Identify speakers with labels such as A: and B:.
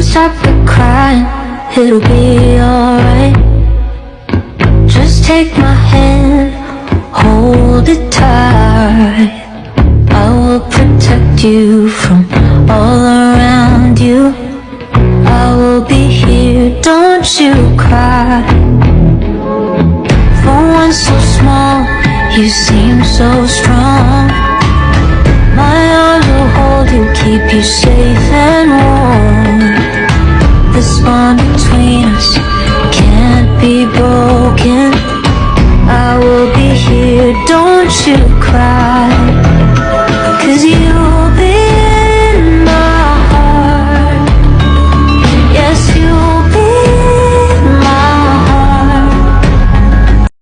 A: stop the crying, it'll be alright. Just take my hand, hold it tight. I will protect you from all around you. I will be here, don't you cry. For one so small, you seem so strong. My arms will hold you, keep you safe and warm. This bond between us can't be broken. I will be here, don't you